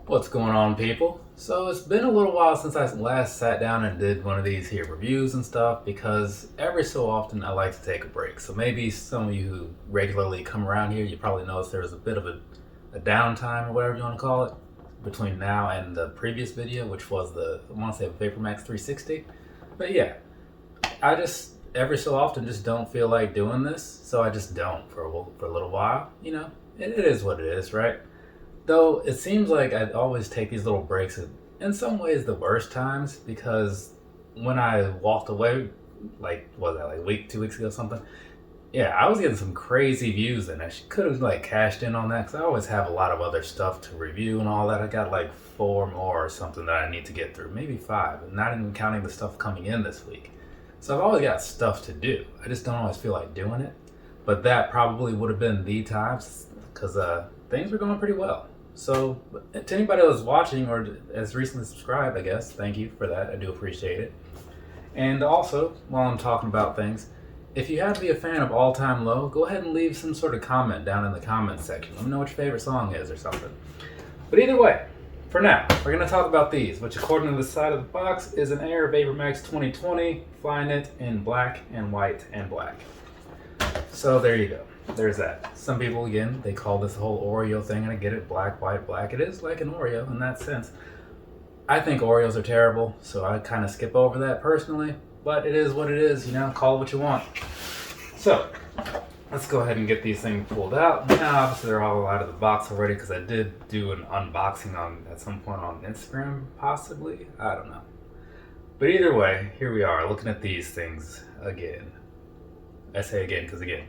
What's going on, people? So it's been a little while since I last sat down and did one of these here reviews and stuff because every so often I like to take a break. So maybe some of you who regularly come around here, you probably noticed there was a bit of a downtime or whatever you want to call it between now and the previous video, which was I want to say Vapormax 360. But yeah, I just every so often just don't feel like doing this, so I just don't for a little while. It is what it is, right? Though it seems like I always take these little breaks in some ways the worst times because when I walked away, like, was that like a week, 2 weeks ago, something? Yeah, I was getting some crazy views and I could have like cashed in on that because I always have a lot of other stuff to review and all that. I got like four more or something that I need to get through, maybe five, and not even counting the stuff coming in this week. So I've always got stuff to do. I just don't always feel like doing it. But that probably would have been the times because things were going pretty well. So, to anybody that's watching or has recently subscribed, I guess, thank you for that. I do appreciate it. And also, while I'm talking about things, if you have to be a fan of All Time Low, go ahead and leave some sort of comment down in the comments section. Let me know what your favorite song is or something. But either way, for now, we're going to talk about these, which according to the side of the box is an Air Vapormax 2020 Flyknit in black and white and black. So there you go. There's that. Some people, again, they call this whole Oreo thing, and I get it, black, white, black. It is like an Oreo in that sense. I think Oreos are terrible, so I kind of skip over that personally, but it is what it is, call it what you want. So, let's go ahead and get these things pulled out. Now, obviously, they're all out of the box already because I did do an unboxing at some point on Instagram, possibly. I don't know. But either way, here we are, looking at these things again. I say again because, again,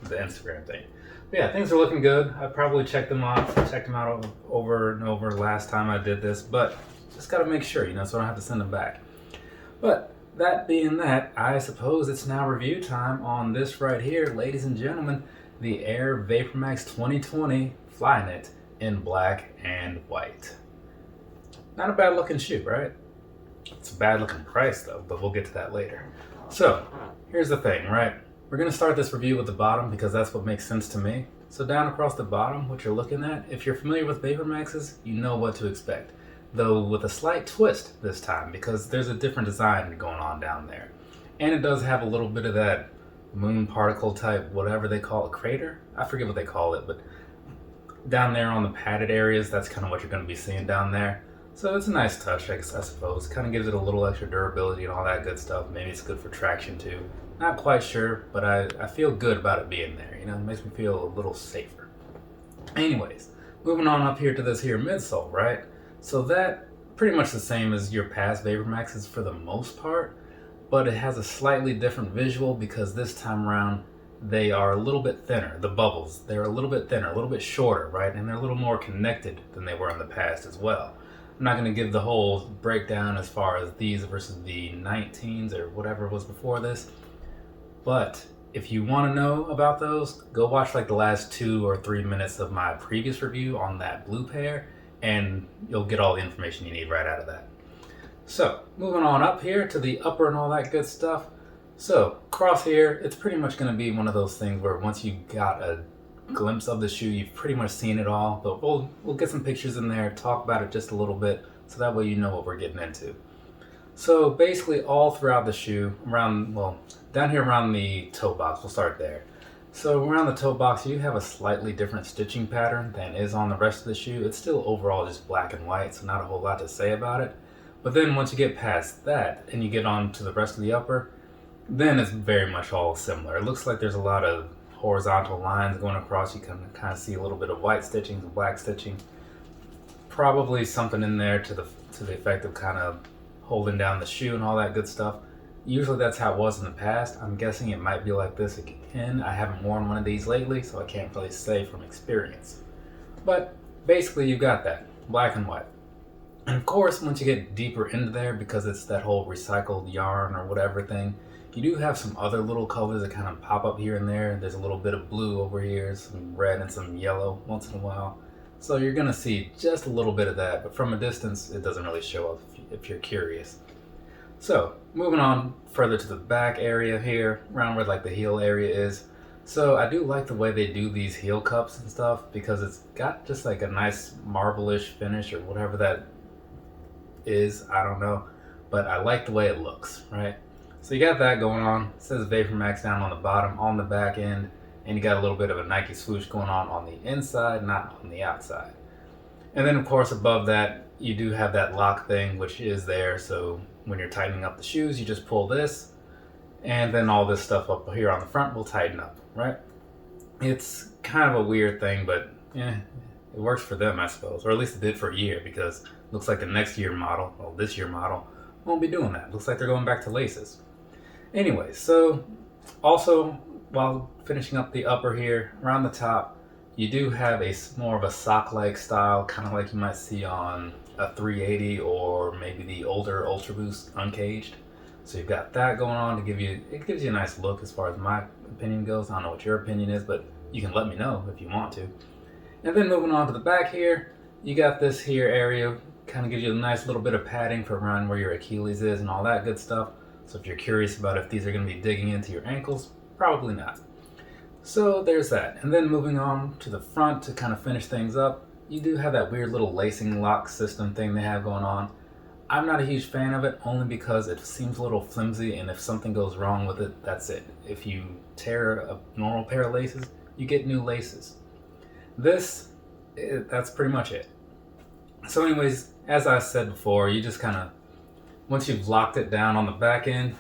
the Instagram thing. But yeah, things are looking good. I probably checked them out over and over last time I did this, but just got to make sure, so I don't have to send them back. But that being that, I suppose it's now review time on this right here, ladies and gentlemen, the Air Vapormax 2020 Flyknit in black and white. Not a bad looking shoe, right? It's a bad looking price though, but we'll get to that later. So, here's the thing, right? We're going to start this review with the bottom because that's what makes sense to me. So down across the bottom, what you're looking at, if you're familiar with Vapormaxes, you know what to expect. Though with a slight twist this time because there's a different design going on down there. And it does have a little bit of that moon particle type, whatever they call it, crater? I forget what they call it, but down there on the padded areas, that's kind of what you're going to be seeing down there. So it's a nice touch, I suppose. Kind of gives it a little extra durability and all that good stuff. Maybe it's good for traction too. Not quite sure, but I feel good about it being there. It makes me feel a little safer. Anyways, moving on up here to this here midsole, right? So that pretty much the same as your past Vapormaxes for the most part, but it has a slightly different visual because this time around they are a little bit thinner. The bubbles, they're a little bit thinner, a little bit shorter, right? And they're a little more connected than they were in the past as well. I'm not going to give the whole breakdown as far as these versus the 19s or whatever was before this. But if you want to know about those, go watch like the last 2 or 3 minutes of my previous review on that blue pair, and you'll get all the information you need right out of that. So, moving on up here to the upper and all that good stuff. So, across here, it's pretty much going to be one of those things where once you got a glimpse of the shoe, you've pretty much seen it all. But we'll get some pictures in there, talk about it just a little bit, so that way you know what we're getting into. So basically all throughout the shoe, down here around the toe box, we'll start there. So around the toe box, you have a slightly different stitching pattern than is on the rest of the shoe. It's still overall just black and white, so not a whole lot to say about it. But then once you get past that and you get on to the rest of the upper, then it's very much all similar. It looks like there's a lot of horizontal lines going across. You can kind of see a little bit of white stitching and black stitching. Probably something in there to the effect of kind of holding down the shoe and all that good stuff. Usually that's how it was in the past. I'm guessing it might be like this again. I haven't worn one of these lately, so I can't really say from experience. But basically you've got that, black and white. And of course, once you get deeper into there, because it's that whole recycled yarn or whatever thing, you do have some other little colors that kind of pop up here and there. There's a little bit of blue over here, some red and some yellow once in a while. So you're going to see just a little bit of that, but from a distance, it doesn't really show up if you're curious. So, moving on further to the back area here, around where like the heel area is. So I do like the way they do these heel cups and stuff because it's got just like a nice marble-ish finish or whatever that is. I don't know, but I like the way it looks, right? So you got that going on. It says Vapormax down on the bottom, on the back end, and you got a little bit of a Nike swoosh going on the inside, not on the outside. And then of course above that, you do have that lock thing, which is there. So when you're tightening up the shoes, you just pull this, and then all this stuff up here on the front will tighten up, right? It's kind of a weird thing, but yeah, it works for them, I suppose, or at least it did for a year, because it looks like the next year model, well, this year model, won't be doing that. Looks like they're going back to laces. Anyway, so also while finishing up the upper here, around the top, you do have a more of a sock-like style, kind of like you might see on a 380 or maybe the older Ultra Boost Uncaged. So you've got that going on to give you, it gives you a nice look as far as my opinion goes. I don't know what your opinion is, but you can let me know if you want to. And then moving on to the back here, you got this here area, kind of gives you a nice little bit of padding for around where your Achilles is and all that good stuff. So if you're curious about if these are going to be digging into your ankles, probably not. So there's that. And then moving on to the front to kind of finish things up, you do have that weird little lacing lock system thing they have going on. I'm not a huge fan of it, only because it seems a little flimsy, and if something goes wrong with it, that's it. If you tear a normal pair of laces, you get new laces. That's pretty much it. So anyways, as I said before, you just kind of, once you've locked it down on the back end,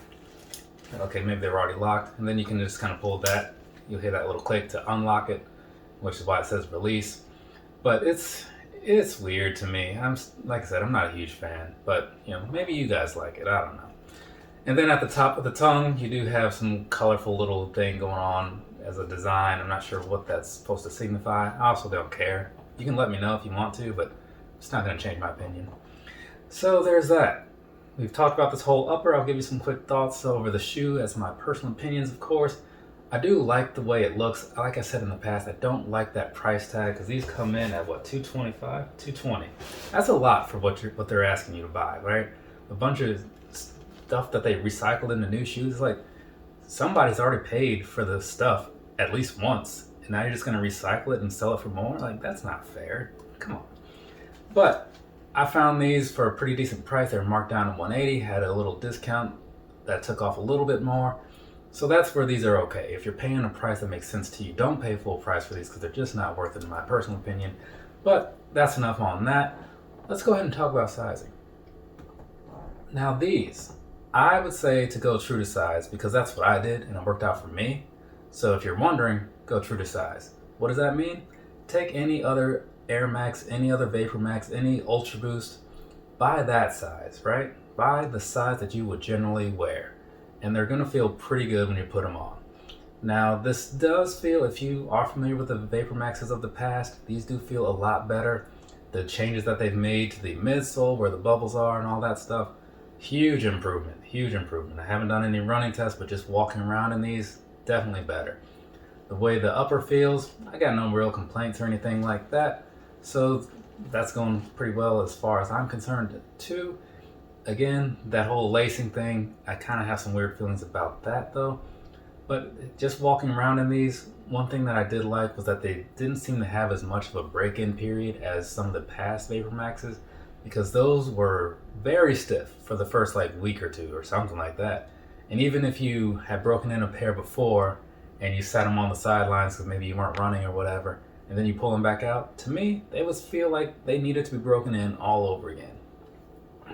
okay, maybe they're already locked, and then you can just kind of pull that. You'll hear that little click to unlock it, which is why it says release. But it's weird to me. Like I said, I'm not a huge fan, but maybe you guys like it. I don't know. And then at the top of the tongue, you do have some colorful little thing going on as a design. I'm not sure what that's supposed to signify. I also don't care. You can let me know if you want to, but it's not going to change my opinion. So there's that. We've talked about this whole upper. I'll give you some quick thoughts over the shoe as my personal opinions, of course. I do like the way it looks. Like I said in the past, I don't like that price tag because these come in at what, $225, $220. That's a lot for what they're asking you to buy, right? A bunch of stuff that they recycled into new shoes. It's like somebody's already paid for the stuff at least once, and now you're just going to recycle it and sell it for more. Like, that's not fair. Come on. But I found these for a pretty decent price. They were marked down to $180, had a little discount that took off a little bit more. So that's where these are okay. If you're paying a price that makes sense to you, don't pay full price for these because they're just not worth it in my personal opinion. But that's enough on that. Let's go ahead and talk about sizing. Now these, I would say to go true to size because that's what I did and it worked out for me. So if you're wondering, go true to size. What does that mean? Take any other Air Max, any other Vapormax, any Ultra Boost, buy that size, right? Buy the size that you would generally wear. And they're going to feel pretty good when you put them on. Now, this does feel, if you are familiar with the Vapormaxes of the past, these do feel a lot better. The changes that they've made to the midsole, where the bubbles are and all that stuff, huge improvement, huge improvement. I haven't done any running tests, but just walking around in these, definitely better. The way the upper feels, I got no real complaints or anything like that. So that's going pretty well as far as I'm concerned too. Again, that whole lacing thing, I kind of have some weird feelings about that though. But just walking around in these, one thing that I did like was that they didn't seem to have as much of a break-in period as some of the past Vapormaxes, because those were very stiff for the first like week or two or something like that. And even if you had broken in a pair before and you sat them on the sidelines because maybe you weren't running or whatever, and then you pull them back out, to me, they would feel like they needed to be broken in all over again.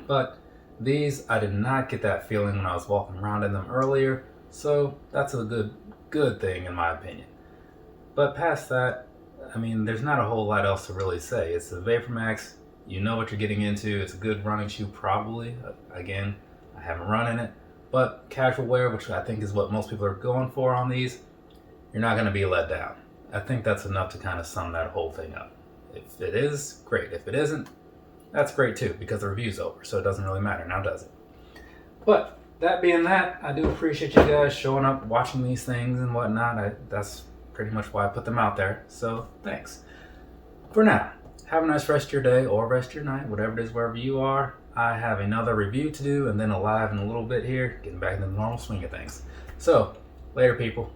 But these, I did not get that feeling when I was walking around in them earlier, so that's a good thing in my opinion. But past that, I mean, there's not a whole lot else to really say. It's a Vapormax, you know what you're getting into. It's a good running shoe probably. Again, I haven't run in it, but casual wear, which I think is what most people are going for on these, you're not going to be let down. I think that's enough to kind of sum that whole thing up. If it is, great. If it isn't, that's great too, because the review's over, so it doesn't really matter now, does it? But that being that, I do appreciate you guys showing up, watching these things and whatnot. That's pretty much why I put them out there, so thanks. For now, have a nice rest of your day or rest of your night, whatever it is, wherever you are. I have another review to do and then a live in a little bit here, getting back into the normal swing of things. So, later people.